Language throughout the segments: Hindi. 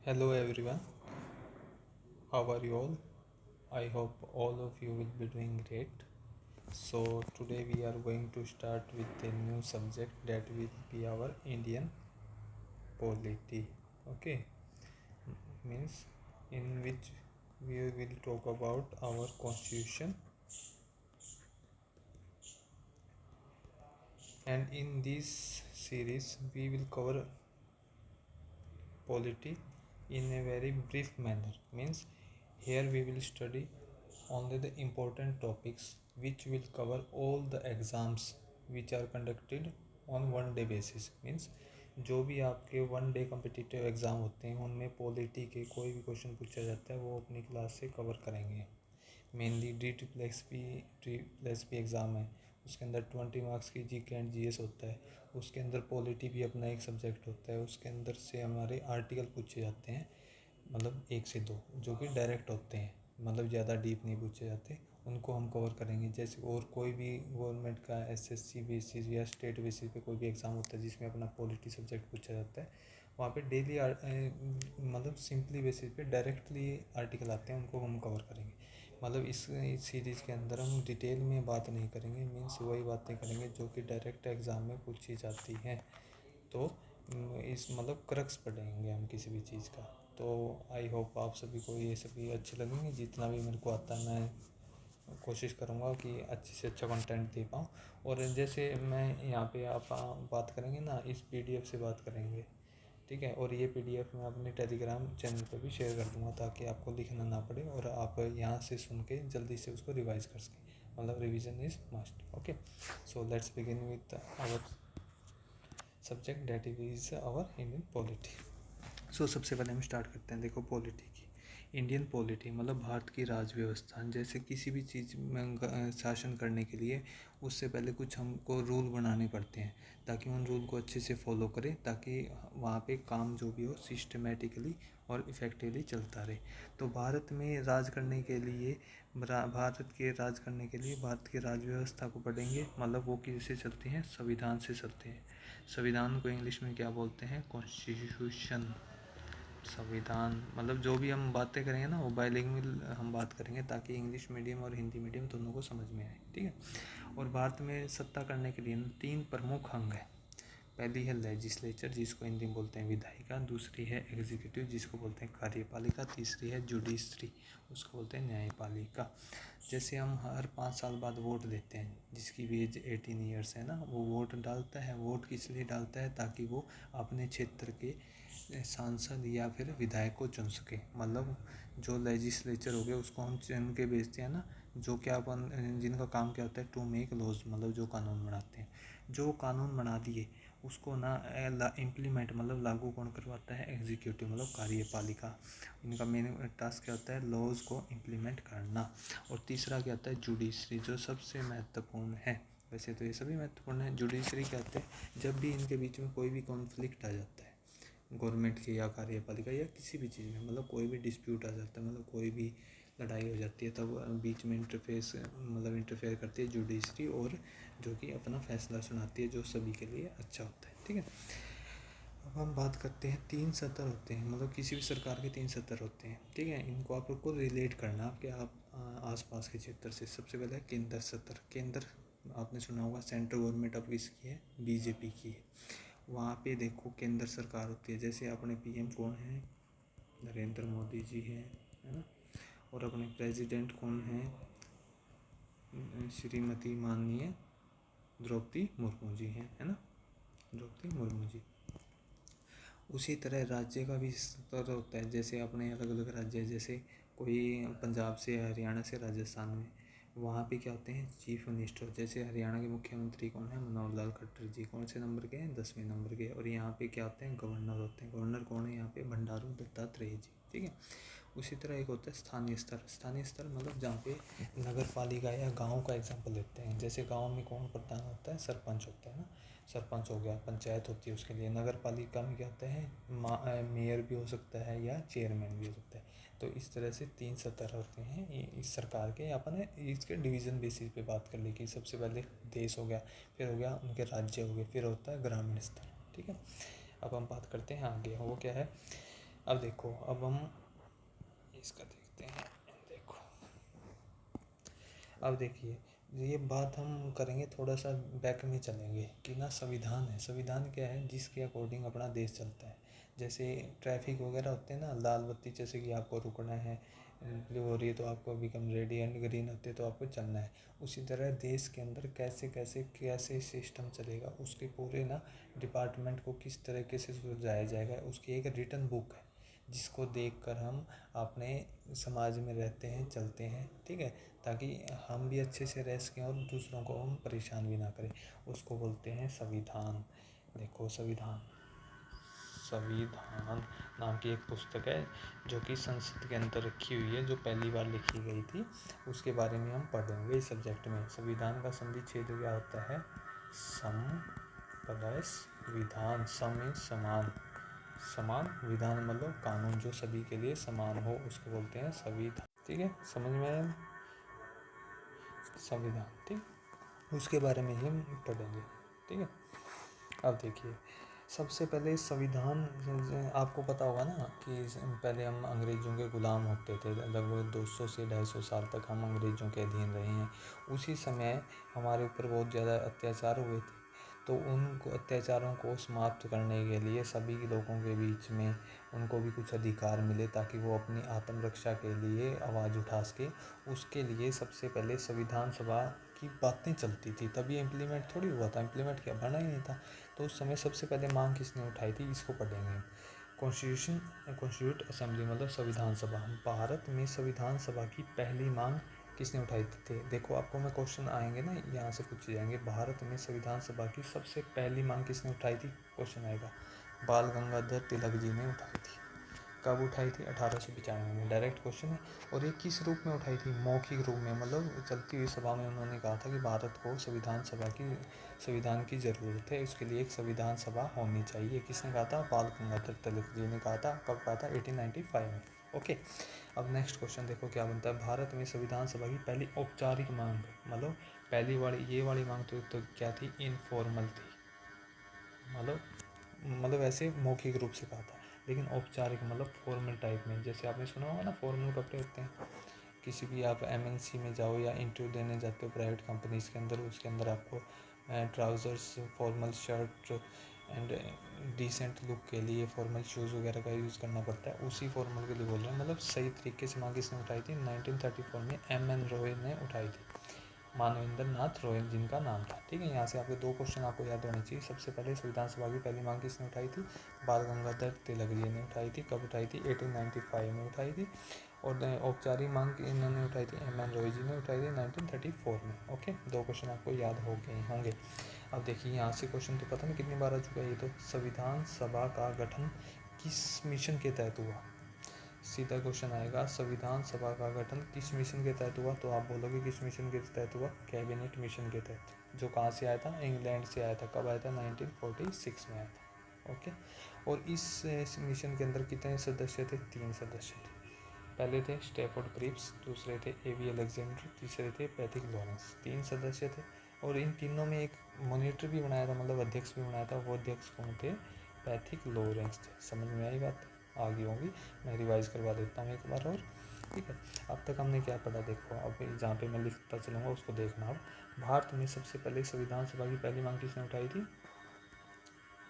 Hello everyone, how are you all? I hope all of you will be doing great. So, today we are going to start with a new subject that will be our Indian polity. Okay, means in which we will talk about our constitution, and in this series we will cover polity in a very brief manner. Means here we will study only the important topics which will cover all the exams which are conducted on one day basis. Means जो भी आपके वन डे कम्पिटिटिव एग्ज़ाम होते हैं उनमें पॉलिटी के कोई भी क्वेश्चन पूछा जाता है वो अपनी क्लास से कवर करेंगे। Mainly D triple S P exam है, उसके अंदर 20 मार्क्स की जी के एंड जी एस होता है। उसके अंदर पॉलिटी भी अपना एक सब्जेक्ट होता है। उसके अंदर से हमारे आर्टिकल पूछे जाते हैं, मतलब 1 से 2 जो कि डायरेक्ट होते हैं, मतलब ज़्यादा डीप नहीं पूछे जाते। उनको हम कवर करेंगे। जैसे और कोई भी गवर्नमेंट का एसएससी बेसिस या स्टेट बेसिस पे कोई भी एग्ज़ाम होता है जिसमें अपना पॉलिटी सब्जेक्ट पूछा जाता है, वहाँ पे डेली मतलब सिंपली बेसिस पे डायरेक्टली आर्टिकल आते हैं, उनको हम कवर करेंगे। मतलब इस सीरीज़ के अंदर हम डिटेल में बात नहीं करेंगे, मीन्स वही बातें करेंगे जो कि डायरेक्ट एग्ज़ाम में पूछी जाती हैं। तो इस मतलब क्रक्स पढ़ेंगे हम किसी भी चीज़ का। तो आई होप आप सभी को ये सभी अच्छे लगेंगे। जितना भी मेरे को आता है मैं कोशिश करूँगा कि अच्छे से अच्छा कंटेंट दे पाऊँ। और जैसे मैं यहाँ पे आप बात करेंगे ना, इस पीडीएफ से बात करेंगे, ठीक है। और ये पीडीएफ मैं अपने टेलीग्राम चैनल पे भी शेयर कर दूँगा ताकि आपको लिखना ना पड़े और आप यहाँ से सुन के जल्दी से उसको रिवाइज कर सकें। मतलब revision is must. Okay, so let's begin with our subject that is our Indian polity. So सबसे पहले हम स्टार्ट करते हैं। देखो पॉलिटी की, इंडियन पॉलिटी मतलब भारत की राज व्यवस्था। जैसे किसी भी चीज़ में शासन करने के लिए उससे पहले कुछ हमको रूल बनाने पड़ते हैं ताकि उन रूल को अच्छे से फॉलो करें, ताकि वहाँ पे काम जो भी हो सिस्टमेटिकली और इफ़ेक्टिवली चलता रहे। तो भारत में राज करने के लिए भारत के राज करने के लिए भारत की राज व्यवस्था को पढ़ेंगे। मतलब वो किससे चलती हैं? संविधान से चलते हैं। संविधान को इंग्लिश में क्या बोलते हैं? कॉन्स्टिट्यूशन। संविधान मतलब जो भी हम बातें करेंगे ना वो बाइलिंगुअल हम बात करेंगे ताकि इंग्लिश मीडियम और हिंदी मीडियम दोनों को समझ में आए, ठीक है। और भारत में सत्ता करने के लिए 3 प्रमुख अंग हैं। पहली है लेजिस्लेचर जिसको हिंदी में बोलते हैं विधायिका, दूसरी है एग्जीक्यूटिव जिसको बोलते हैं कार्यपालिका, तीसरी है जुडिशरी उसको बोलते हैं न्यायपालिका। जैसे हम हर 5 साल बाद वोट देते हैं, जिसकी भी एज 18 ईयर्स है ना, वो वोट डालता है। वोट किस लिए डालता है? ताकि वो अपने क्षेत्र के सांसद या फिर विधायक को चुन सके। मतलब जो लेजिस्लेचर हो गया उसको हम चुन के भेजते हैं ना, जो क्या अपन जिनका काम क्या होता है टू मेक लॉज, मतलब जो कानून बनाते हैं। जो कानून बना दिए उसको ना इम्प्लीमेंट मतलब लागू कौन करवाता है? एग्जीक्यूटिव मतलब कार्यपालिका। इनका मेन टास्क क्या होता है? लॉज को इम्प्लीमेंट करना। और तीसरा क्या होता है? जुडिशरी, जो सबसे महत्वपूर्ण है। वैसे तो ये सभी महत्वपूर्ण है। जुडिशरी क्या होता है? जब भी इनके बीच में कोई भी कॉन्फ्लिक्ट आ जाता है गवर्नमेंट के या कार्यपालिका या किसी भी चीज़ में, मतलब कोई भी डिस्प्यूट आ जाता है, मतलब कोई भी लड़ाई हो जाती है, तब बीच में इंटरफेयर करती है जुडिशरी, और जो कि अपना फैसला सुनाती है जो सभी के लिए अच्छा होता है, ठीक है। अब हम बात करते हैं 3 सत्र होते हैं, मतलब किसी भी सरकार के 3 सत्र होते हैं, ठीक है। इनको आपको रिलेट करना आपके आसपास के क्षेत्र से। सबसे पहले केंद्र सत्र। केंद्र आपने सुना होगा, सेंट्रल गवर्नमेंट अब किसकी है? बीजेपी की है। वहाँ पे देखो केंद्र सरकार होती है। जैसे अपने पीएम कौन है? नरेंद्र मोदी जी हैं, है ना। और अपने प्रेसिडेंट कौन है? श्रीमती माननीय द्रौपदी मुर्मू जी हैं, है ना, द्रौपदी मुर्मू जी। उसी तरह राज्य का भी स्तर होता है। जैसे अपने अलग अलग राज्य, जैसे कोई पंजाब से, हरियाणा से, राजस्थान में, वहाँ पे क्या होते हैं? Chief minister. जैसे हरियाणा के मुख्यमंत्री कौन है? मनोहर लाल खट्टर जी। कौन से नंबर के हैं? 10वें नंबर के। और यहाँ पे क्या होते हैं? गवर्नर होते हैं। गवर्नर कौन है यहाँ पे? बंडारू दत्तात्रेय जी, ठीक है। उसी तरह एक होता है स्थानीय स्तर। स्थानीय स्तर मतलब जहाँ पे नगर पालिका या गाँव का एग्जाम्पल लेते हैं। जैसे गाँव में कौन प्रधान होता है? सरपंच होता है ना, सरपंच हो गया। पंचायत होती है उसके लिए। नगर पालिका में क्या होता है? मेयर भी हो सकता है या चेयरमैन भी हो सकता है। तो इस तरह से 3 सत्र होते हैं इस सरकार के। अपन इसके डिवीज़न बेसिस पे बात कर ली कि सबसे पहले देश हो गया, फिर हो गया उनके राज्य हो गए, फिर होता है ग्रामीण स्तर, ठीक है। अब हम बात करते हैं आगे, वो क्या है? अब देखो, अब हम इसका देखते हैं। देखो, अब देखिए, ये बात हम करेंगे, थोड़ा सा बैक में चलेंगे कि ना संविधान है। संविधान क्या है? जिसके अकॉर्डिंग अपना देश चलता है। जैसे ट्रैफिक वगैरह होते हैं ना, लाल बत्ती जैसे कि आपको रुकना है, ब्लू हो रही है तो आपको बिकम रेडी, एंड ग्रीन होते तो आपको चलना है। उसी तरह देश के अंदर कैसे कैसे कैसे सिस्टम चलेगा, उसके पूरे ना डिपार्टमेंट को किस तरीके से सुलझाया जाएगा, उसकी एक रिटर्न बुक है, जिसको देखकर हम अपने समाज में रहते हैं, चलते हैं, ठीक है, ताकि हम भी अच्छे से रह सकें और दूसरों को हम परेशान भी ना करें। उसको बोलते हैं संविधान। देखो, संविधान, संविधान नाम की एक पुस्तक है जो कि संसद के अंदर रखी हुई है, जो पहली बार लिखी गई थी। उसके बारे में हम पढ़ेंगे इस सब्जेक्ट में। संविधान का संधि छेद क्या होता है? सम प्लस विधान। सम मीन्स समान, समान, विधान मतलब कानून जो सभी के लिए समान हो, उसको बोलते हैं संविधान। ठीक है, समझ में आया? संविधान, ठीक, उसके बारे में ही हम पढ़ेंगे। ठीक है, अब देखिए, सबसे पहले संविधान, आपको पता होगा ना कि पहले हम अंग्रेज़ों के ग़ुलाम होते थे। लगभग 200 से 250 साल तक हम अंग्रेज़ों के अधीन रहे हैं। उसी समय हमारे ऊपर बहुत ज़्यादा अत्याचार हुए थे, तो उन अत्याचारों को समाप्त करने के लिए सभी लोगों के बीच में उनको भी कुछ अधिकार मिले, ताकि वो अपनी आत्मरक्षा के लिए आवाज़ उठा सके। उसके लिए सबसे पहले संविधान सभा की बातें चलती थी, तभी इम्प्लीमेंट थोड़ी हुआ था। इम्प्लीमेंट क्या, बना ही नहीं था। तो उस समय सबसे पहले मांग किसने उठाई थी, इसको पढ़ेंगे। कॉन्स्टिट्यूशन, कॉन्स्टिट्यूट असेंबली मतलब संविधान सभा। भारत में संविधान सभा की पहली मांग किसने उठाई थी? देखो, आपको मैं क्वेश्चन आएंगे ना, यहाँ से पूछे जाएंगे, भारत में संविधान सभा की सबसे पहली मांग किसने उठाई थी, क्वेश्चन आएगा। बाल गंगाधर तिलक जी ने उठाई थी। कब उठाई थी? 1895 में। डायरेक्ट क्वेश्चन है। और ये किस रूप में उठाई थी? मौखिक रूप में, मतलब चलती हुई सभा में उन्होंने कहा था कि भारत को संविधान सभा की, संविधान की ज़रूरत है, उसके लिए एक संविधान सभा होनी चाहिए। किसने कहा था? बाल गंगाधर तिलक जी ने कहा था। कब कहा था? 1895 में। ओके, अब नेक्स्ट क्वेश्चन देखो क्या बनता है। भारत में संविधान सभा की पहली औपचारिक मांग, मतलब पहली वाली, ये वाली मांग तो क्या थी? इनफॉर्मल थी, मतलब ऐसे मौखिक रूप से कहा था। लेकिन औपचारिक मतलब फॉर्मल टाइप में, जैसे आपने सुना होगा ना, फॉर्मल कपड़े होते हैं। किसी भी आप एमएनसी में जाओ या इंटरव्यू देने जाते हो प्राइवेट कंपनीज़ के अंदर, उसके अंदर आपको trousers, formal shirt and decent look के लिए फॉर्मल शूज़ वगैरह का यूज़ करना पड़ता है। उसी फॉर्मल के लिए बोल रहे हैं। मतलब सही तरीके से मांग किसने उठाई थी? 1934 में एम.एन. रॉय ने उठाई थी। मानवेंद्र नाथ रॉय जिनका नाम था। ठीक है, यहाँ से आपके दो क्वेश्चन आपको याद होने चाहिए। सबसे पहले संविधान सभा की पहली मांग किसने उठाई थी? बाल गंगाधर तिलक जी ने उठाई थी। कब उठाई थी? 1895 में उठाई थी। और औपचारिक मांग इन्होंने उठाई थी, एम.एन. रॉय जी ने उठाई थी 1934 में। ओके, दो क्वेश्चन आपको याद हो गए होंगे। अब देखिए, यहाँ से क्वेश्चन तो पता नहीं कितनी बार आ चुका है ये तो। संविधान सभा का गठन किस मिशन के तहत हुआ? सीधा क्वेश्चन आएगा, संविधान सभा का गठन किस मिशन के तहत हुआ? तो आप बोलोगे किस मिशन के तहत हुआ? कैबिनेट मिशन के तहत, जो कहाँ से आया था? इंग्लैंड से आया था। कब आया था? 1946 में आया था। ओके, और इस मिशन के अंदर कितने सदस्य थे? 3 सदस्य थे। पहले थे स्टैफोर्ड क्रिप्स, दूसरे थे ए.वी. अलेक्जेंडर, तीसरे थे पैथिक लॉरेंस। 3 सदस्य थे, और इन तीनों में एक मॉनिटर भी बनाया था, मतलब अध्यक्ष भी बनाया था। वो अध्यक्ष कौन थे? पैथिक लॉरेंस थे। समझ में आई बात? आगे होंगी, मैं रिवाइज़ करवा देता हूँ एक बार और। ठीक है, अब तक हमने क्या पढ़ा? देखो, अब जहाँ पे मैं लिखता चलूँगा उसको देखना। अब भारत में सबसे पहले संविधान सभा की पहली मांग किसने उठाई थी?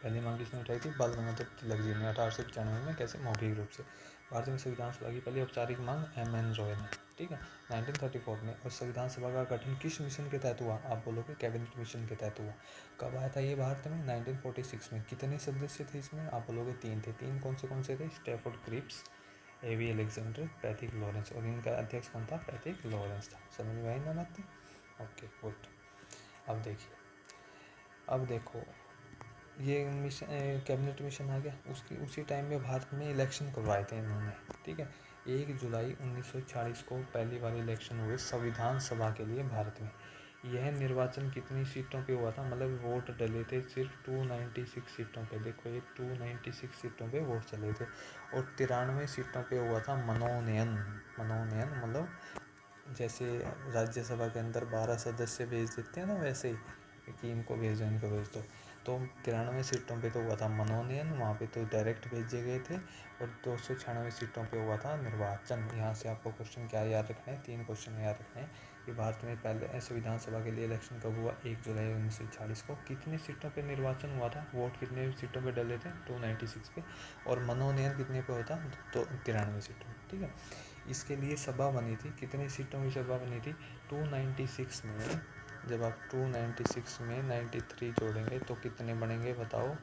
पहली मांग किसने उठाई थी? बाल गंगाधर तिलक जी ने 1895 में। कैसे? मौखिक रूप से। भारत में संविधान सभा की पहली औपचारिक मांग एम.एन. रॉय ने, ठीक है, 1934 में। और संविधान सभा का गठन किस मिशन के तहत हुआ? आप बोलोगे कैबिनेट मिशन के तहत हुआ। कब आया था ये भारत में? 1946 में। कितने सदस्य थे इसमें? आप बोलोगे 3 थे। 3 कौन से थे? Stafford Cripps, A V. Alexander, Pethick Lawrence. और इनका अध्यक्ष कौन था? पैथिक लॉरेंस था। समझ में आई ना बात? Okay, good. अब देखिए, अब देखो, ये मिशन, कैबिनेट मिशन आ गया। उसकी उसी टाइम में भारत में इलेक्शन करवाए थे इन्होंने। ठीक है, 1 जुलाई 1946 को पहली बार इलेक्शन हुए संविधान सभा के लिए भारत में। यह निर्वाचन कितनी सीटों पे हुआ था? मतलब वोट डले थे सिर्फ 296 सीटों पे। देखो, ये 296 सीटों पे वोट चले थे। और 93 सीटों पे हुआ था मनोनयन। मनोनयन मतलब जैसे राज्यसभा के अंदर 12 सदस्य भेज देते हैं ना, वैसे ही कि इनको भेज दो, इनको भेज दो। तो 93 सीटों पे तो हुआ था मनोनयन, वहाँ पे तो डायरेक्ट भेजे गए थे, और 296 सीटों पे हुआ था निर्वाचन। यहाँ से आपको क्वेश्चन क्या याद रखना है, 3 क्वेश्चन याद रखने हैं कि भारत में पहले ऐसे विधानसभा के लिए इलेक्शन कब हुआ, 1 जुलाई 1940 को। कितनी सीटों पे निर्वाचन हुआ था, वोट कितने सीटों पे डले थे, 296 पे, और मनोनयन कितने पे होता, तो 93 सीटों, ठीक है। इसके लिए सभा बनी थी, कितनी सीटों की सभा बनी थी, 296 में। जब आप 296 में 93 जोड़ेंगे तो कितने बनेंगे बताओ,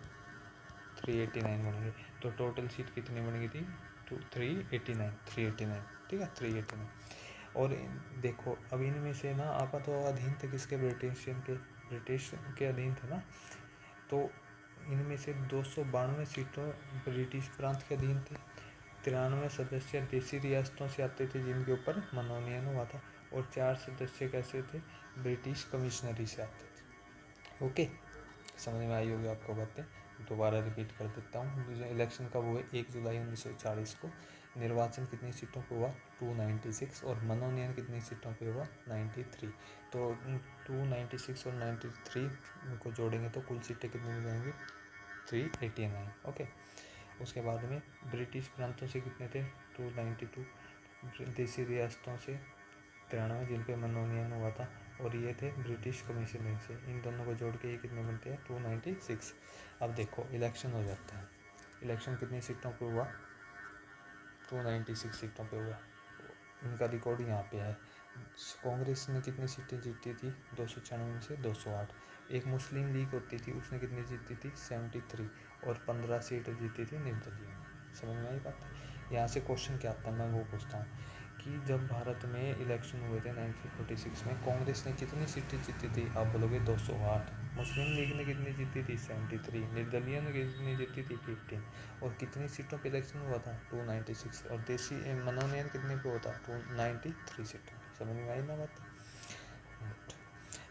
389 बनेंगे। तो टोटल सीट कितनी बनेगी थी, 389, ठीक है, 389। और देखो अब इनमें से ना आपा तो अधीन थे किसके, ब्रिटिश के अधीन थे ना, तो इनमें से 292 सीटों ब्रिटिश प्रांत के अधीन थे, 93 सदस्य देसी रियासतों से आते थे जिनके ऊपर मनोनयन हुआ था, और 4 सदस्य कैसे थे, ब्रिटिश कमिश्नरी से आते थे। ओके, समझ में आई होगी आपको बातें, दोबारा रिपीट कर देता हूँ। इलेक्शन कब हुए, 1 जुलाई 1940 को। निर्वाचन कितनी सीटों पे हुआ, 296, और मनोनयन कितनी सीटों पे हुआ, 93। तो 296 और 93 को जोड़ेंगे तो कुल सीटें कितनी हो जाएंगी, 389। ओके, उसके बाद में ब्रिटिश प्रांतों से कितने थे, 292, देसी रियासतों से 93 जिन पे मनोनयन हुआ था, और ये थे ब्रिटिश कमीशन से। इन दोनों को जोड़ के ये कितने बनते हैं, 296। अब देखो इलेक्शन हो जाता है, इलेक्शन कितनी सीटों पे हुआ, 296 सीटों पे हुआ। इनका रिकॉर्ड यहाँ पे है। कांग्रेस ने कितनी सीटें जीती थी, 296 में से 208। एक मुस्लिम लीग होती थी, उसने कितनी जीती थी, 73, और 15 सीट जीती थी निर्दलीय। समझ में आई बात। यहाँ से क्वेश्चन क्या आता है, मैं वो पूछता हूँ कि जब भारत में इलेक्शन हुए थे 1946 में, कांग्रेस ने कितनी सीटें जीती थी, आप बोलोगे 208। मुस्लिम लीग ने कितनी जीती थी, 73। निर्दलीय ने कितनी जीती थी, 15। और कितनी सीटों पे इलेक्शन हुआ था, 296। और देसी मनोनयन कितने पे होता, 293 सीटों। समझ में आई ना बात।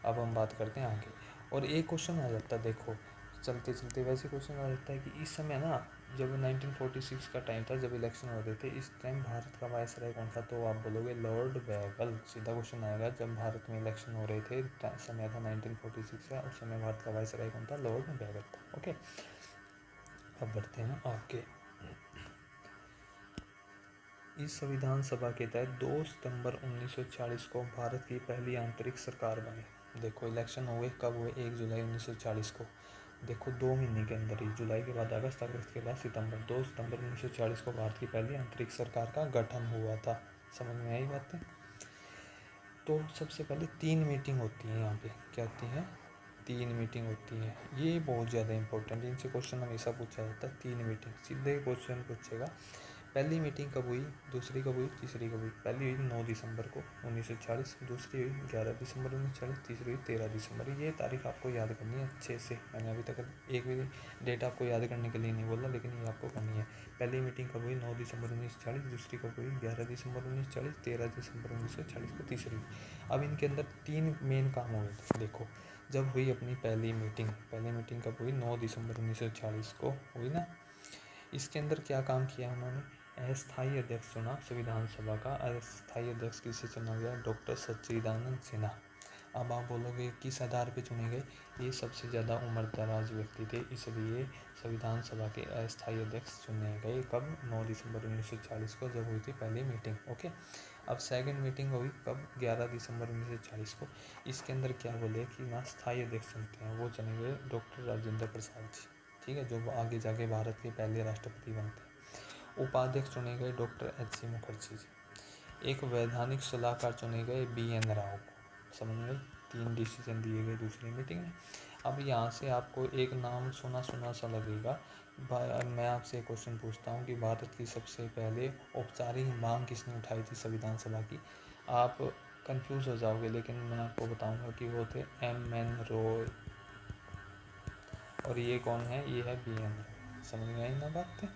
अब हम बात करते हैं आगे, और एक क्वेश्चन आ जाता है, देखो चलते चलते वैसे क्वेश्चन आ जाता है कि इस समय ना, जब 1946 का टाइम था, जब इलेक्शन हो रहे थे, इस टाइम भारत का वायसराय कौन था, तो आप बोलोगे लॉर्ड बैगल। सीधा क्वेश्चन आएगा, जब भारत में इलेक्शन हो रहे थे, समय था 1946 का, उस समय भारत का वायसराय कौन था, लॉर्ड बैगल था। ओके, अब बढ़ते हैं आगे। इस संविधान सभा के तहत 2 सितंबर 1940 को भारत की पहली आंतरिक सरकार बनी। देखो इलेक्शन हुए कब हुए, 1 जुलाई 1940 को। देखो 2 महीने के अंदर ही, जुलाई के बाद अगस्त, अगस्त के बाद सितंबर, 2 सितंबर 1940 को भारत की पहली आंतरिक सरकार का गठन हुआ था। समझ में आई बातें। तो सबसे पहले 3 मीटिंग होती है यहाँ पे, क्या होती है, 3 मीटिंग होती है। ये बहुत ज़्यादा इंपॉर्टेंट, इनसे क्वेश्चन हमेशा पूछा जाता है। 3 मीटिंग सीधे क्वेश्चन पूछेगा। पहली मीटिंग कब हुई, दूसरी कब हुई, तीसरी कब हुई। पहली हुई 9 दिसंबर को 1940, दूसरी हुई 11 दिसंबर 1940, तीसरी हुई 13 दिसंबर। ये तारीख आपको याद करनी है अच्छे से। मैंने अभी तक एक भी डेट आपको याद करने के लिए नहीं बोला, लेकिन ये आपको करनी है। पहली मीटिंग कब हुई, 9 दिसंबर 1940, दूसरी कब हुई, 11 दिसंबर 1940, 13 दिसंबर 1940 को तीसरी हुई। अब इनके अंदर 3 मेन काम हुए थे। देखो जब हुई अपनी पहली मीटिंग कब हुई, 9 दिसंबर 1940 को हुई ना। इसके अंदर क्या काम किया उन्होंने, अस्थायी अध्यक्ष चुना संविधान सभा का। अस्थायी अध्यक्ष किसे चुना गया, डॉक्टर सच्चिदानंद सिन्हा। अब आप बोलोगे किस आधार पे चुने गए, ये सबसे ज़्यादा उम्रदराज व्यक्ति थे, इसलिए संविधान सभा के अस्थायी अध्यक्ष चुने गए। कब, 9 दिसंबर 1940 को, जब हुई थी पहली मीटिंग। ओके, अब सेकंड मीटिंग हुई कब, 11 दिसंबर 1940 को। इसके अंदर क्या बोले कि ना स्थायी अध्यक्ष चुनते हैं, वो चुने गए डॉक्टर राजेंद्र प्रसाद जी, ठीक है, जो आगे जाके भारत के पहले राष्ट्रपति बनते हैं। उपाध्यक्ष चुने गए doctor H C Mukherjee ji. एक वैधानिक सलाहकार चुने गए BN राव को। समझ में, 3 डिसीजन दिए गए दूसरी मीटिंग में। अब यहाँ से आपको एक नाम सुना सुना सा लगेगा। मैं आपसे एक क्वेश्चन पूछता हूँ कि भारत की सबसे पहले औपचारिक मांग किसने उठाई थी संविधान सभा की। आप कंफ्यूज हो जाओगे, लेकिन मैं आपको बताऊंगा कि वो थे MN रॉय, और ये कौन है, ये है BN। समझ में आई ना बात।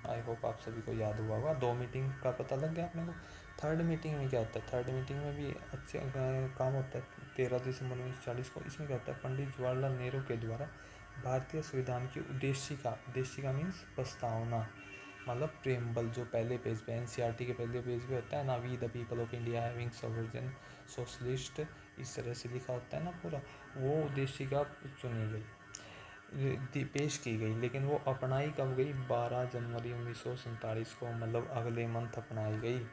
आई होप आप सभी को याद हुआ होगा। 2 मीटिंग का पता लग गया अपने को। थर्ड मीटिंग में क्या होता है, थर्ड मीटिंग में भी अच्छे काम होता है। 13 दिसंबर 1940 को। इसमें क्या होता है, पंडित जवाहरलाल नेहरू के द्वारा भारतीय संविधान की उद्देशिका मीन्स प्रस्तावना, मतलब प्रेम्बल, जो पहले पेज पे NCERT के पहले पेज पे होता है ना, we the people of India having sovereign socialist, इस तरह से लिखा होता है ना पूरा, वो उद्देशिका चुनी गई। पेश की गई, लेकिन वो अपनाई कब गई? 12 जनवरी 1947 को, मतलब अगले मंथ अपनाई गई,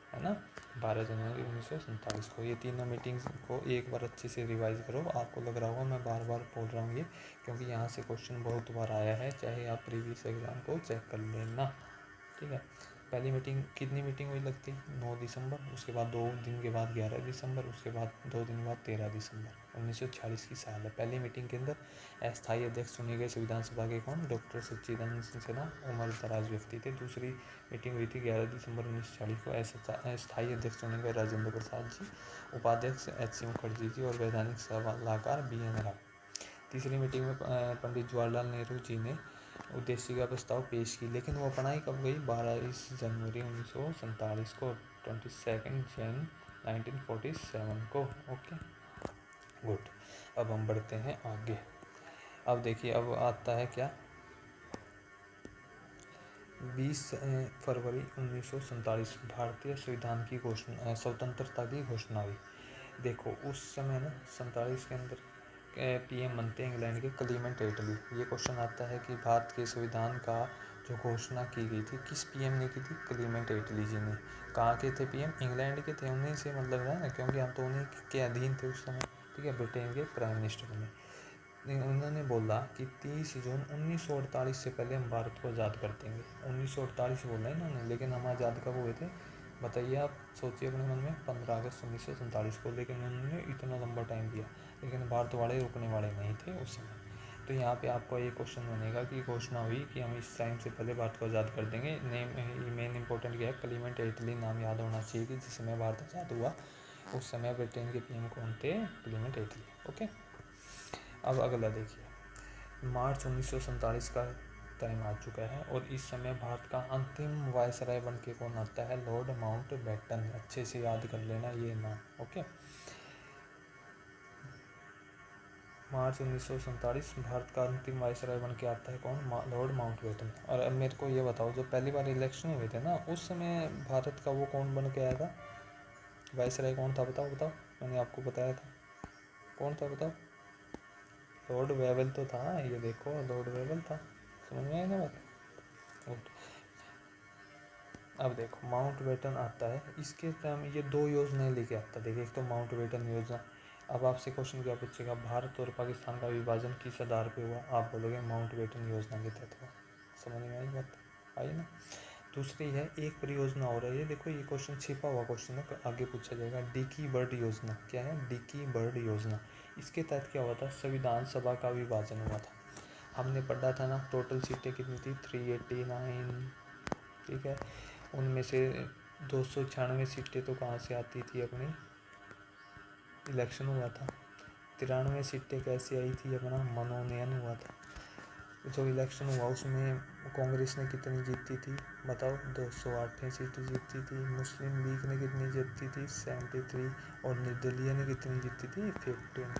है ना, 12 जनवरी 1947 को। ये तीनों मीटिंग्स को एक बार अच्छे से रिवाइज करो। आपको लग रहा होगा मैं बार बार बोल रहा हूँ ये, क्योंकि यहाँ से क्वेश्चन बहुत बार आया है, चाहे आप प्रीवियस एग्जाम को चेक कर लेना, ठीक है। पहली मीटिंग कितनी मीटिंग हुई लगती? 9 दिसंबर, उसके बाद 2 दिन के बाद 11 दिसंबर, उसके बाद 2 दिन बाद 13 दिसंबर 1946 की साल है। पहली मीटिंग के अंदर अस्थायी अध्यक्ष चुने गए संविधान सभा के कौन? डॉक्टर सच्चिदानंद सिन्हा, उम्र दराज व्यक्ति थे। दूसरी मीटिंग हुई थी 11 दिसंबर 1940 को, अस्थायी अध्यक्ष चुने गए राजेंद्र प्रसाद जी, उपाध्यक्ष HC मुखर्जी जी और वैधानिक सलाहकार BN राव। तीसरी मीटिंग में पंडित जवाहरलाल नेहरू जी ने उद्देश्य का प्रस्ताव पेश की, लेकिन वो अपनाई कब गई? 22 जनवरी 1947 को, 22 जैन 1947 को। Okay, good. अब हम बढ़ते हैं आगे। अब देखिए, अब आता है क्या? 20 फरवरी 1947 भारतीय संविधान की घोषणा, स्वतंत्रता की घोषणा हुई। देखो उस समय ना 47 के अंदर PM बनते हैं इंग्लैंड के क्लीमेंट एटली। ये क्वेश्चन आता है कि भारत के संविधान का जो घोषणा की गई थी किस PM ने की थी? क्लीमेंट एटली जी ने। कहाँ के थे PM? इंग्लैंड के थे। उन्हीं से मतलब है ना, क्योंकि हम तो उन्हीं के अधीन थे उस समय, ठीक है। ब्रिटेन के प्राइम मिनिस्टर बने। उन्होंने बोला कि 30 जून 1948 से पहले हम भारत को आज़ाद कर देंगे। 1948 बोला इन्होंने, लेकिन हम आज़ाद कब हुए थे? बताइए आप, सोचिए अपने मन में। 15 अगस्त 1947 को, लेकिन उन्होंने इतना लंबा टाइम दिया, लेकिन भारत वाले रुकने वाले नहीं थे उस समय। तो यहाँ पे आपको ये क्वेश्चन बनेगा कि घोषणा हुई कि हम इस टाइम से पहले भारत को आज़ाद कर देंगे। मेन इंपॉर्टेंट क्या है? क्लीमेंट एटली नाम याद होना चाहिए कि जिस समय भारत आज़ाद हुआ उस समय ब्रिटेन के PM कौन थे? क्लीमेंट एटली। ओके, अब अगला देखिए, मार्च 1947 का टाइम आ चुका है और इस समय भारत का अंतिम वायसराय बन के कौन आता है? Lord Mountbatten. अच्छे से याद कर लेना ये नाम। ओके, मार्च 1947 भारत का अंतिम वायसराय बन के आता है कौन? Lord Mountbatten. और अब मेरे को ये बताओ, जो पहली बार इलेक्शन हुए थे ना उस समय भारत का वो कौन बन के आया था? वायसराय कौन था? बताओ बताओ, मैंने आपको बताया था कौन था, बताओ। लॉर्ड वेवल तो था, ये देखो लॉर्ड वेवल था। समझ में आया ना बात? गुड। अब देखो माउंटबेटन आता है, इसके टाइम ये 2 योजनाएं लेके आता है। देखिए, एक तो माउंटबेटन योजना। अब आपसे क्वेश्चन क्या पूछेगा? भारत और पाकिस्तान का विभाजन किस आधार पे हुआ? आप बोलोगे माउंटबेटन योजना के तहत हुआ। समझ में आई बात? आई ना? दूसरी है एक परियोजना हो रही है, देखो ये क्वेश्चन छिपा हुआ क्वेश्चन है, आगे पूछा जाएगा। डिकी बर्ड योजना। क्या है? डिकी बर्ड योजना। इसके तहत क्या हुआ था? संविधान सभा का विभाजन हुआ था। हमने पढ़ा था ना, टोटल सीटें कितनी थी? 389, ठीक है। उनमें से 296 सीटें तो कहाँ से आती थी? अपनी इलेक्शन हुआ था। 93 सीटें कैसे आई थी? अपना मनोनयन हुआ था। जो इलेक्शन हुआ उसमें कांग्रेस ने कितनी जीती थी? बताओ। 208 सीटें जीती थी। मुस्लिम लीग ने कितनी जीती थी? 73। और निर्दलीय ने कितनी जीती थी? 15।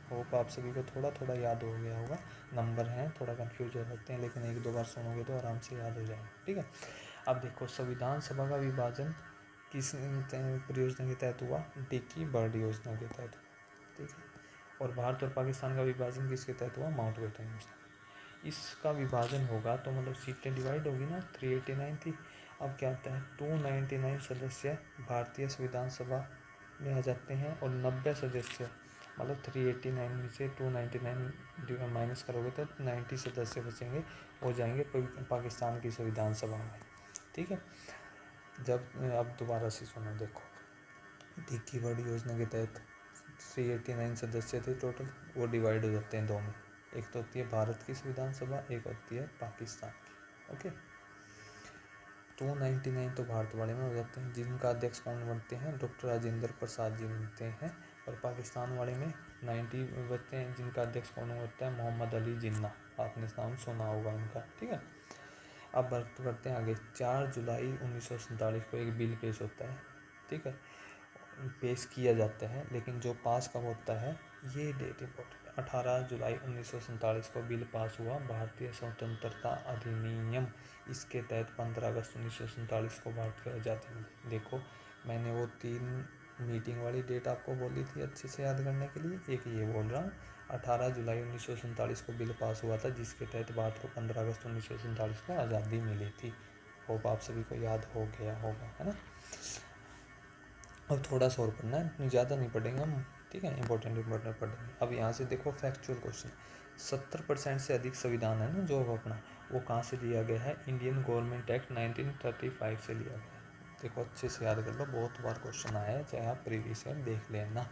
होप आप सभी को थोड़ा थोड़ा याद हो गया होगा। नंबर हैं, थोड़ा कंफ्यूज हो सकते हैं, लेकिन एक दो बार सुनोगे तो आराम से याद हो जाएगा, ठीक है। अब देखो, संविधान सभा का विभाजन किस परियोजना के तहत हुआ? डिकी बर्ड योजना के तहत हुआ, ठीक है। और भारत और पाकिस्तान का विभाजन किसके तहत हुआ? माउंटबेटन योजना। इसका विभाजन होगा तो मतलब सीटें डिवाइड होगी ना, 389 थी। अब क्या होता है? 299 सदस्य भारतीय संविधान सभा में आ जाते हैं और 90 सदस्य, मतलब 389 में से 299 माइनस करोगे तो 90 सदस्य बचेंगे, हो जाएंगे पाकिस्तान की संविधान सभा में, ठीक है। जब अब दोबारा से सुनो, देखो डिकी बर्ड योजना के तहत 389 सदस्य थे टोटल, वो डिवाइड हो जाते हैं दो में। एक तो होती है भारत की संविधान सभा, एक होती है पाकिस्तान की। ओके, 299 तो भारत वाले में हो जाते हैं, जिनका अध्यक्ष कौन बनते हैं? डॉक्टर राजेंद्र प्रसाद जी बनते हैं। और पाकिस्तान वाले में 90 बनते हैं, जिनका अध्यक्ष कौन होता है? मोहम्मद अली जिन्ना। आपने नाम सुना होगा इनका, ठीक है। अब बात करते हैं आगे। 4 जुलाई 1947 को एक बिल पेश होता है, ठीक है, पेश किया जाता है, लेकिन जो पास कब होता है? ये डेट इंपॉर्टेंट है। 18 जुलाई 1947 को बिल पास हुआ, भारतीय स्वतंत्रता अधिनियम। इसके तहत 15 अगस्त 1947 को भारत को आज़ादी मिली। देखो, मैंने वो 3 मीटिंग वाली डेट आपको बोली थी अच्छे से याद करने के लिए, एक ये बोल रहा हूँ 18 जुलाई 1947 को बिल पास हुआ था, जिसके तहत भारत को 15 अगस्त 1947 को आज़ादी मिली थी। होप आप सभी को याद हो गया होगा, है ना। अब थोड़ा सा और पढ़ना है, ज़्यादा नहीं पढ़ेंगे हम, ठीक है, इंपॉर्टेंट पढ़ेंगे। अब यहाँ से देखो फैक्चुअल क्वेश्चन, 70% से अधिक संविधान है ना जो अपना, वो कहाँ से लिया गया है, इंडियन गवर्नमेंट एक्ट 1935 से लिया गया है। देखो अच्छे से याद कर लो, बहुत बार क्वेश्चन आया है, चाहे आप प्रीवियस ईयर देख लेना।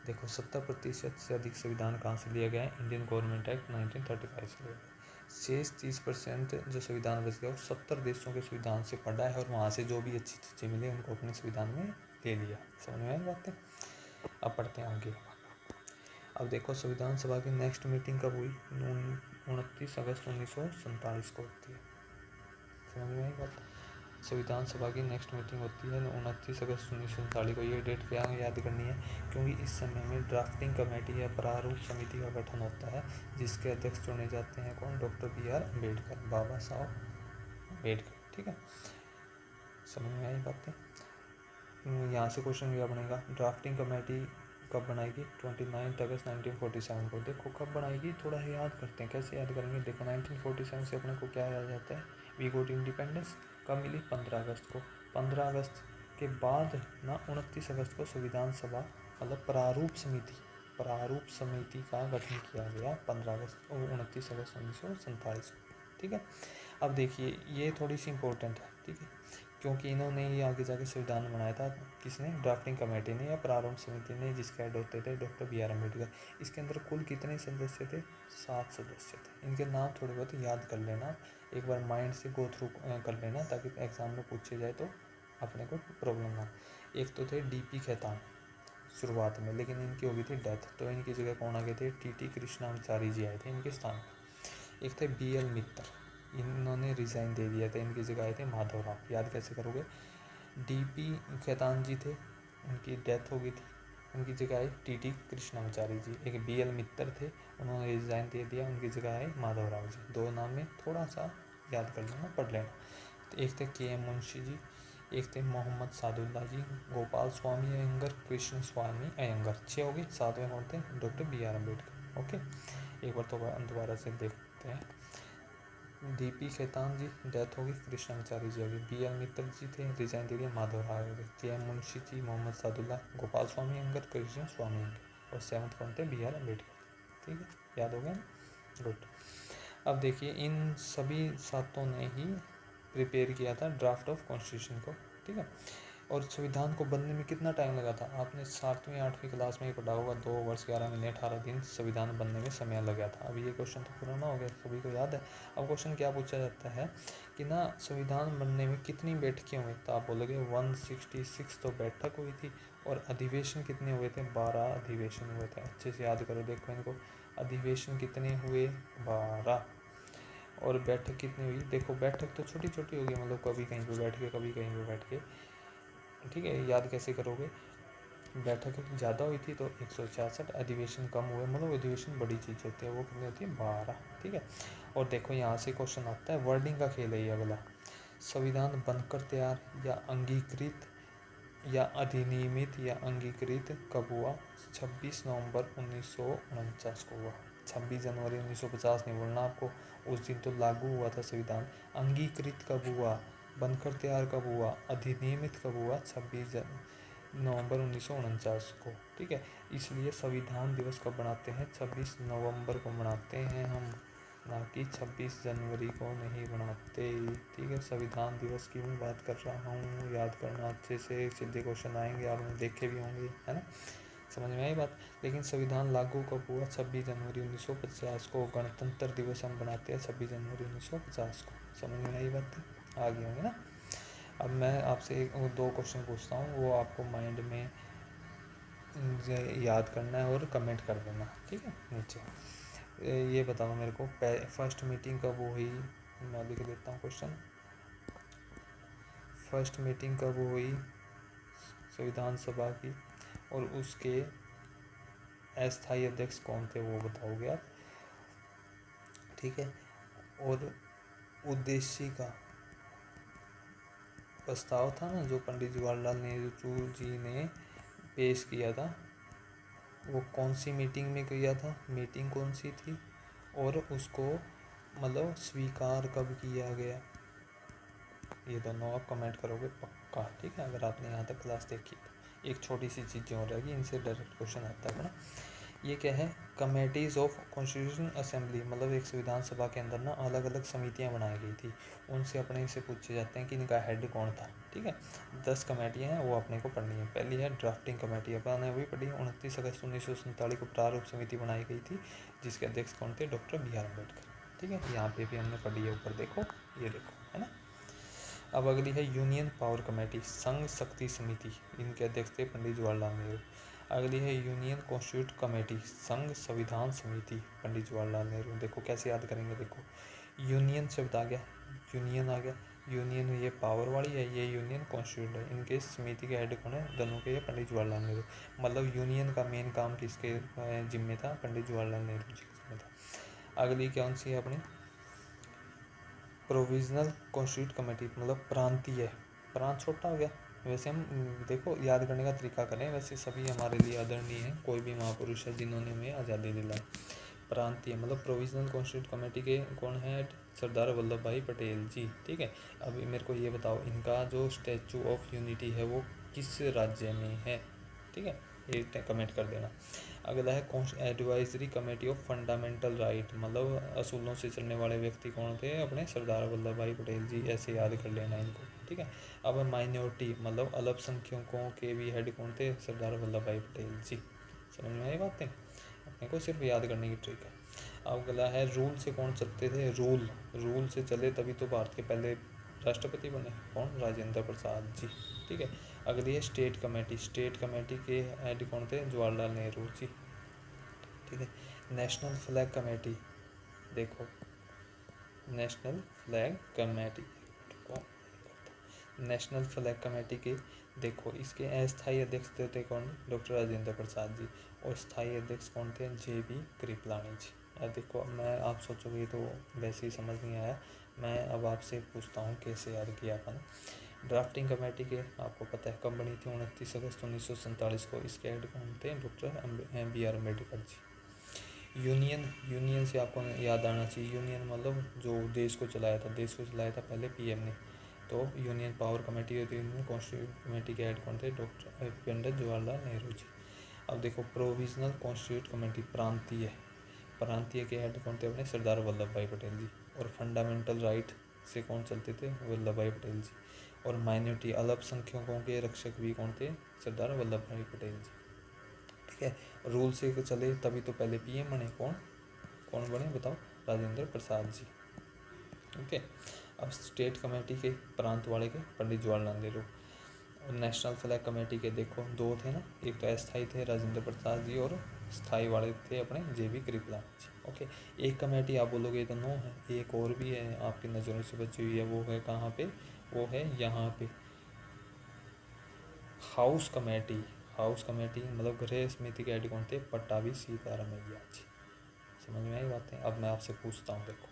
देखो 70% से अधिक संविधान कहाँ से लिया गया है, इंडियन गवर्नमेंट एक्ट 1935 से लिया गया है। शेष 30% जो संविधान बच गया वो 70 देशों के संविधान से पढ़ा है, और वहाँ से जो भी अच्छी चीज़ें मिली उनको अपने संविधान में ले लिया। समझ में आई बातें। अब पढ़ते हैं आगे। अब देखो संविधान सभा की नेक्स्ट मीटिंग कब हुई, 29 अगस्त 1947 को होती है। समझ में आई बात। संविधान सभा की नेक्स्ट मीटिंग होती है 29 अगस्त 1947 को। ये डेट क्या याद करनी है, क्योंकि इस समय में ड्राफ्टिंग कमेटी या प्रारूप समिति का गठन होता है, जिसके अध्यक्ष चुने जाते हैं कौन, डॉक्टर BR अम्बेडकर, बाबा साहब अम्बेडकर, ठीक है। समझ में आई बातें। यहाँ से क्वेश्चन क्या बनेगा, ड्राफ्टिंग कमेटी कब बनाएगी, 29 अगस्त 1947 को। देखो कब बनाएगी, थोड़ा याद करते हैं, कैसे याद करेंगे। देखो 1947 से अपने को क्या याद आता है, वी गोट इंडिपेंडेंस कब मिली, 15 अगस्त को। 15 अगस्त के बाद ना 29 अगस्त को संविधान सभा मतलब प्रारूप समिति का गठन किया गया 15 अगस्त 29 अगस्त 1947 को, ठीक है। अब देखिए ये थोड़ी सी इंपॉर्टेंट है, ठीक है, क्योंकि इन्होंने ही आगे जाके संविधान बनाया था, किसने, ड्राफ्टिंग कमेटी ने या प्रारूप समिति ने, जिसके हेड होते थे डॉक्टर BR अम्बेडकर। इसके अंदर कुल कितने सदस्य थे, 7 सदस्य थे। इनके नाम थोड़े बहुत याद कर लेना, एक बार माइंड से गो थ्रू कर लेना, ताकि एग्जाम में पूछे जाए तो अपने को प्रॉब्लम ना। एक तो थे DP खेतान शुरुआत में, लेकिन इनकी हो गई थी डेथ, तो इनकी जगह कौन आ गए थे, TT कृष्णाचारी जी आए थे इनके स्थान। एक थे BL मित्तर, इन्होंने रिज़ाइन दे दिया था, इनकी जगह आए थे माधवराव। याद कैसे करोगे, DP खेतान जी थे, उनकी डेथ हो गई थी, उनकी जगह आए TT कृष्णाचारी जी। एक BL मित्तर थे, उन्होंने रिज़ाइन दे दिया, उनकी जगह आए माधवराव जी। दो नाम में थोड़ा सा याद कर लेना, पढ़ लेना। तो एक थे KM मुंशी जी, एक थे मोहम्मद सादुल्ला जी, गोपाल स्वामी अयंगर, कृष्ण स्वामी अयंगर। 6 हो गए, 7वें कौन थे, डॉक्टर BR अम्बेडकर। ओके, एक बार तो दोबारा से देखते हैं। DP खेतान जी डेथ होगी, कृष्णाचार्य जी होगी, BL मित्तर जी थे, रिजाइन दे दिया, माधवराव होगी, KM मुंशी जी, मोहम्मद सादुल्ला, गोपाल स्वामी अयंगर, कृष्ण स्वामी अयंगर, और 7वें कौन थे, BR अम्बेडकर। ठीक है, याद हो गया, गुड। अब देखिए इन सभी सातों ने ही प्रिपेयर किया था ड्राफ्ट ऑफ कॉन्स्टिट्यूशन को, ठीक है। और संविधान को बनने में कितना टाइम लगा था, आपने 7वीं 8वीं क्लास में ही पढ़ा होगा, 2 वर्ष 11 महीने 18 दिन संविधान बनने में समय लगा था। अब ये क्वेश्चन तो पुराना हो गया, सभी को याद है। अब क्वेश्चन क्या पूछा जाता है कि ना संविधान बनने में कितनी बैठकें हुई, तो आप बोलोगे 166 तो बैठक हुई थी, और अधिवेशन कितने हुए थे, 12 अधिवेशन हुए थे। अच्छे से याद करो, देखो इनको, अधिवेशन कितने हुए, 12, और बैठक कितनी हुई, देखो बैठक तो छोटी छोटी होगी, मतलब कभी कहीं पे बैठ के कभी कहीं पे बैठ के, ठीक है। याद कैसे करोगे, बैठक ज़्यादा हुई थी तो 166, अधिवेशन कम हुए, मतलब अधिवेशन बड़ी चीज़ होती है, वो कितनी होती है, 12, ठीक है। और देखो यहाँ से क्वेश्चन आता है, वर्डिंग का खेल है ये अगला, संविधान बनकर तैयार या अंगीकृत या अधिनियमित या अंगीकृत कब हुआ, 26 नवंबर 1949 को हुआ। 26 जनवरी 1950 नहीं बोलना आपको, उस दिन तो लागू हुआ था संविधान। अंगीकृत कब हुआ, बनकर तैयार कब हुआ, अधिनियमित कब हुआ, 26 नवंबर 1949 को, ठीक है। इसलिए संविधान दिवस कब मनाते हैं, 26 नवंबर को मनाते हैं हम, ना कि 26 जनवरी को नहीं मनाते, ठीक है। संविधान दिवस की मैं बात कर रहा हूँ, याद करना अच्छे से, सीधे क्वेश्चन आएंगे, आपने देखे भी होंगे, है ना, समझ में आई बात। लेकिन संविधान लागू कब हुआ, 26 जनवरी 1950 को। गणतंत्र दिवस हम बनाते हैं 26 जनवरी 1950 को। समझ में आई बात, आ गई होंगी ना। अब मैं आपसे एक 2 क्वेश्चन पूछता हूँ, वो आपको माइंड में याद करना है और कमेंट कर देना, ठीक है, नीचे। ये बताओ मेरे को, फर्स्ट मीटिंग कब हुई, मैं लिख देता हूँ क्वेश्चन। फर्स्ट मीटिंग कब हुई संविधान सभा की, और उसके अस्थायी अध्यक्ष कौन थे, वो बताओगे आप, ठीक है। और उद्देश्य का प्रस्ताव था ना, जो पंडित जवाहरलाल नेहरू जी ने पेश किया था, वो कौन सी मीटिंग में किया था, मीटिंग कौन सी थी, और उसको मतलब स्वीकार कब किया गया, ये दोनों आप कमेंट करोगे पक्का, ठीक है, अगर आपने यहाँ तक क्लास देखी तो। एक छोटी सी चीज़ें हो रहेगी, इनसे डायरेक्ट क्वेश्चन आता है ना। ये क्या है, कमेटीज़ ऑफ कॉन्स्टिट्यूशन असेंबली, मतलब एक संविधान सभा के अंदर ना अलग अलग समितियाँ बनाई गई थी, उनसे अपने से पूछे जाते हैं कि इनका हेड कौन था, ठीक है। 10 कमेटियाँ हैं, वो अपने को पढ़नी है। पहली है ड्राफ्टिंग कमेटी, अपन ने वही पढ़ी है। 29 अगस्त 1947 को प्रारूप समिति बनाई गई थी, जिसके अध्यक्ष कौन थे, डॉक्टर बी आर अम्बेडकर, ठीक है। यहाँ पे भी हमने पढ़ी है, ऊपर देखो, ये देखो, है ना। अब अगली है यूनियन पावर कमेटी, संघ शक्ति समिति, इनके अध्यक्ष थे पंडित जवाहरलाल नेहरू। अगली है यूनियन कॉन्स्टिट्यूट कमेटी, संघ संविधान समिति, पंडित जवाहरलाल नेहरू। देखो कैसे याद करेंगे, देखो यूनियन शब्द आ गया, यूनियन आ गया, यूनियन ये पावर वाली है, ये यूनियन कॉन्स्टिट्यूट है, इनके समिति के हेड कौन है, दोनों के, ये पंडित जवाहरलाल नेहरू। मतलब यूनियन का मेन काम किसके जिम्मे था, पंडित जवाहरलाल नेहरू जी के जिम्मे था। अगली कौन सी है अपनी, प्रोविजनल कॉन्स्टिट्यूट कमेटी, मतलब प्रांतीय, प्रांत छोटा हो गया। वैसे हम देखो याद करने का तरीका करें, वैसे सभी हमारे लिए आदरणीय हैं, कोई भी महापुरुष है जिन्होंने हमें आज़ादी दिलाई। प्रांतीय मतलब प्रोविजनल कॉन्स्टिट्यूट कमेटी के कौन है, सरदार वल्लभ भाई पटेल जी, ठीक है। अब मेरे को ये बताओ, इनका जो स्टैचू ऑफ यूनिटी है वो किस राज्य में है, ठीक है, ये कमेंट कर देना। अगला है advisory committee of fundamental right, मतलब असूलों से चलने वाले व्यक्ति कौन थे, अपने सरदार वल्लभ भाई पटेल जी, ऐसे याद कर लेना इनको, ठीक है। अब माइनॉरिटी मतलब अल्पसंख्यकों के भी हेड कौन थे, सरदार वल्लभ भाई पटेल जी। समझ में आई बातें, अपने को सिर्फ याद करने की ट्रिक है। अब अगला है रूल से कौन चलते थे, रूल से चले तभी तो भारत के पहले राष्ट्रपति बने, कौन, राजेंद्र प्रसाद जी, ठीक है। अगली है स्टेट कमेटी के हेड कौन थे, जवाहरलाल नेहरू जी, ठीक है। नेशनल फ्लैग कमेटी, देखो national flag committee, national flag committee के देखो, इसके अस्थायी अध्यक्ष थे कौन, डॉक्टर राजेंद्र प्रसाद जी, और स्थायी अध्यक्ष कौन थे, जे बी कृपलानी जी। अब देखो, मैं आप सोचोगे तो वैसे ही समझ नहीं आया, मैं अब आपसे पूछता हूँ कैसे याद किया अपन। ड्राफ्टिंग कमेटी के आपको पता है कब बनी थी, 29 अगस्त 1947 को, इसके हेड कौन थे, doctor B R Ambedkar ji. Union से आपको याद आना चाहिए, यूनियन मतलब जो देश को चलाया था पहले पीएम ने, तो यूनियन पावर कमेटी होती है, यूनियन कॉन्स्टिट्यूट कमेटी के हेड कौन थे, डॉक्टर पंडित जवाहरलाल नेहरू जी। अब देखो प्रोविजनल कॉन्स्टिट्यूट कमेटी, प्रांतीय के हेड कौन थे, अपने सरदार वल्लभ भाई पटेल जी। और फंडामेंटल राइट से कौन चलते थे, वल्लभ भाई पटेल जी। और माइनॉरिटी अल्पसंख्यकों के रक्षक भी कौन थे, सरदार वल्लभ भाई पटेल जी, ठीक है। रूल से चले तभी तो पहले पीएम बने, कौन कौन बने बताओ, राजेंद्र प्रसाद जी, ओके। अब स्टेट कमेटी के प्रांत वाले के पंडित जवाहरलाल नेहरू। और नेशनल फ्लैग कमेटी के देखो दो थे ना, एक तो अस्थायी थे राजेंद्र प्रसाद जी, और स्थायी वाले थे अपने जे बी कृपलानी जी, ओके। एक कमेटी आप बोलोगे तो नो है, एक और भी है आपकी नज़रों से बची हुई है, वो है कहाँ पे, वो है यहाँ पे, हाउस कमेटी मतलब गृह समिति के हेड कौन थे, पट्टाभी सीतारामैया जी। समझ में आई बातें। अब मैं आपसे पूछता हूँ, देखो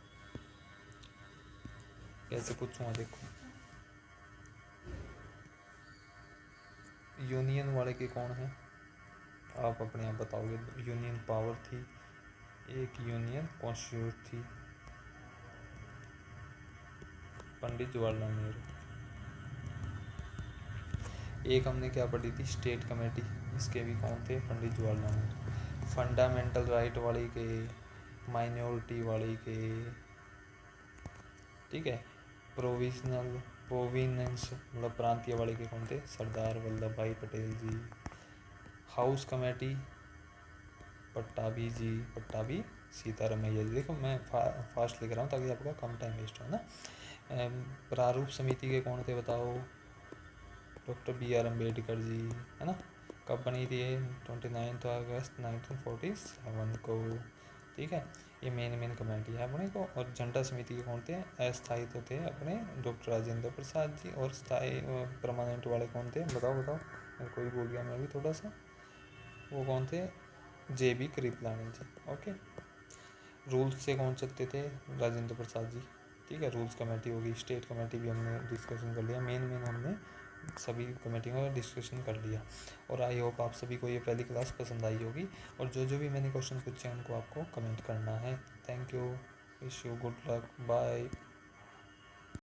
कैसे पूछूंगा, देखो यूनियन वाले के कौन है, आप अपने आप बताओगे। यूनियन पावर थी, एक यूनियन कॉन्स्टिट्यूट थी, पंडित जवाहरलाल नेहरू। एक हमने क्या पढ़ी थी, स्टेट कमेटी, इसके भी कौन थे, पंडित जवाहरलाल नेहरू। फंडामेंटल राइट वाली के, माइनॉरिटी वाली के, ठीक है। प्रोविनेंस मतलब प्रांतीय वाले के कौन थे, सरदार वल्लभ भाई पटेल जी। हाउस कमेटी पट्टाभी सीतारामैया जी। देखो मैं फास्ट लिख रहा हूँ ताकि आपका कम टाइम वेस्ट हो ना। प्रारूप समिति के कौन थे बताओ, डॉक्टर बी आर अम्बेडकर जी, है ना। कब बनी थी ये, 29 अगस्त 1947 को, ठीक है। ये मेन कमेटी है अपने को। और झंडा समिति के कौन थे, अस्थायी तो थे अपने डॉक्टर राजेंद्र प्रसाद जी, और स्थायी परमानेंट वाले कौन थे, बताओ मेरे को ही भूल गया मैं भी थोड़ा सा, वो कौन थे, जे बी कृपलानी जी, ओके। रूल्स से कौन चलते थे, राजेंद्र प्रसाद जी, ठीक है। रूल्स कमेटी होगी, स्टेट कमेटी भी हमने डिस्कशन कर लिया, मेन हमने सभी कमेटी में डिस्कशन कर लिया। और आई होप आप सभी को ये पहली क्लास पसंद आई होगी, और जो जो भी मैंने क्वेश्चन पूछे हैं उनको आपको कमेंट करना है। Thank you, wish you good luck, bye.